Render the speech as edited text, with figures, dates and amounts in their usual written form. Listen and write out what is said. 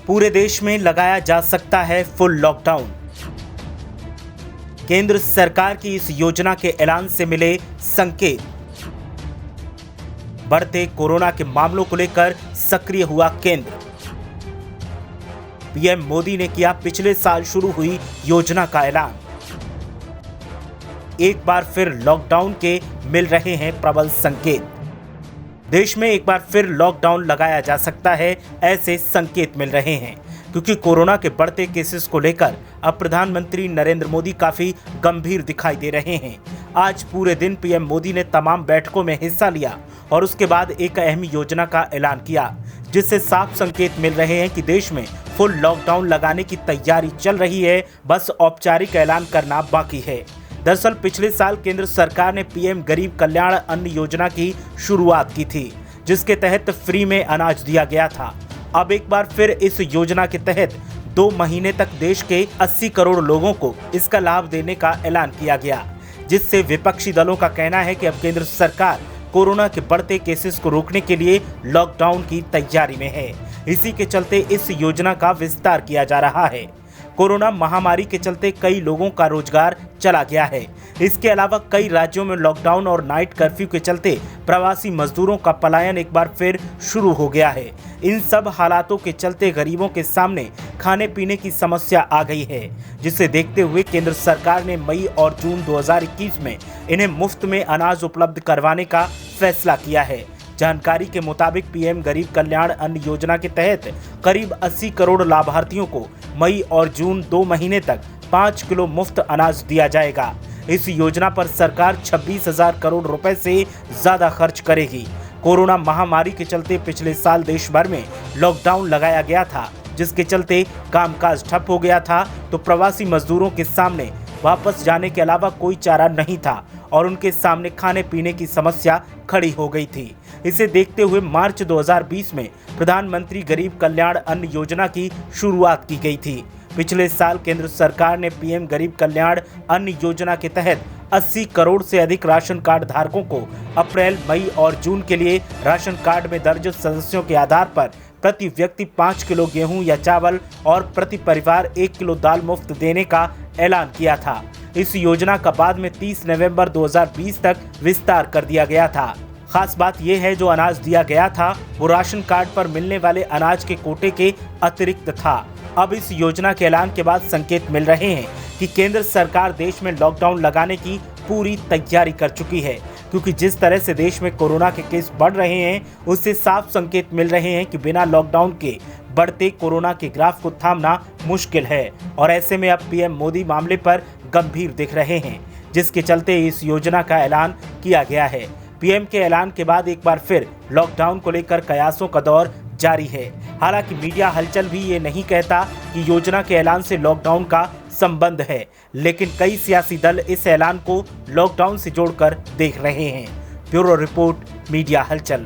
पूरे देश में लगाया जा सकता है फुल लॉकडाउन। केंद्र सरकार की इस योजना के ऐलान से मिले संकेत। बढ़ते कोरोना के मामलों को लेकर सक्रिय हुआ केंद्र। पीएम मोदी ने किया पिछले साल शुरू हुई योजना का ऐलान। एक बार फिर लॉकडाउन के मिल रहे हैं प्रबल संकेत। देश में एक बार फिर लॉकडाउन लगाया जा सकता है, ऐसे संकेत मिल रहे हैं क्योंकि कोरोना के बढ़ते केसेस को लेकर अब प्रधानमंत्री नरेंद्र मोदी काफी गंभीर दिखाई दे रहे हैं। आज पूरे दिन पीएम मोदी ने तमाम बैठकों में हिस्सा लिया और उसके बाद एक अहम योजना का ऐलान किया, जिससे साफ संकेत मिल रहे हैं कि देश में फुल लॉकडाउन लगाने की तैयारी चल रही है, बस औपचारिक ऐलान करना बाकी है। दरअसल पिछले साल केंद्र सरकार ने पीएम गरीब कल्याण अन्न योजना की शुरुआत की थी, जिसके तहत फ्री में अनाज दिया गया था। अब एक बार फिर इस योजना के तहत 2 महीने तक देश के 80 करोड़ लोगों को इसका लाभ देने का ऐलान किया गया, जिससे विपक्षी दलों का कहना है कि अब केंद्र सरकार कोरोना के बढ़ते केसेस को रोकने के लिए लॉकडाउन की तैयारी में है। इसी के चलते इस योजना का विस्तार किया जा रहा है। कोरोना महामारी के चलते कई लोगों का रोजगार चला गया है। इसके अलावा कई राज्यों में लॉकडाउन और नाइट कर्फ्यू के चलते प्रवासी मजदूरों का पलायन एक बार फिर शुरू हो गया है। इन सब हालातों के चलते गरीबों के सामने खाने पीने की समस्या आ गई है, जिसे देखते हुए केंद्र सरकार ने मई और जून 2021 में इन्हें मुफ्त में अनाज उपलब्ध करवाने का फैसला किया है। जानकारी के मुताबिक पीएम गरीब कल्याण अन्न योजना के तहत करीब 80 करोड़ लाभार्थियों को मई और जून 2 महीने तक 5 किलो मुफ्त अनाज दिया जाएगा। इस योजना पर सरकार 26,000 करोड़ रुपए से ज्यादा खर्च करेगी। कोरोना महामारी के चलते पिछले साल देश भर में लॉकडाउन लगाया गया था, जिसके चलते कामकाज ठप हो गया था, तो प्रवासी मजदूरों के सामने वापस जाने के अलावा कोई चारा नहीं था और उनके सामने खाने पीने की समस्या खड़ी हो गई थी। इसे देखते हुए मार्च 2020 में प्रधानमंत्री गरीब कल्याण अन्न योजना की शुरुआत की गई थी। पिछले साल केंद्र सरकार ने पीएम गरीब कल्याण अन्न योजना के तहत 80 करोड़ से अधिक राशन कार्ड धारकों को अप्रैल, मई और जून के लिए राशन कार्ड में दर्ज सदस्यों के आधार पर प्रति व्यक्ति 5 किलो गेहूं या चावल और प्रति परिवार 1 किलो दाल मुफ्त देने का ऐलान किया था। इस योजना का बाद में 30 नवंबर 2020 तक विस्तार कर दिया गया था। खास बात यह है, जो अनाज दिया गया था वो राशन कार्ड पर मिलने वाले अनाज के कोटे के अतिरिक्त था। अब इस योजना के ऐलान के बाद संकेत मिल रहे हैं कि केंद्र सरकार देश में लॉकडाउन लगाने की पूरी तैयारी कर चुकी है, क्योंकि जिस तरह से देश में कोरोना के केस बढ़ रहे हैं, उससे साफ संकेत मिल रहे हैं कि बिना लॉकडाउन के बढ़ते कोरोना के ग्राफ को थामना मुश्किल है। और ऐसे में अब पीएम मोदी मामले पर गंभीर दिख रहे हैं, जिसके चलते इस योजना का ऐलान किया गया है। पीएम के ऐलान के बाद एक बार फिर लॉकडाउन को लेकर कयासों का दौर जारी है। हालांकि मीडिया हलचल भी ये नहीं कहता कि योजना के ऐलान से लॉकडाउन का संबंध है, लेकिन कई सियासी दल इस ऐलान को लॉकडाउन से जोड़कर देख रहे हैं। ब्यूरो रिपोर्ट, मीडिया हलचल।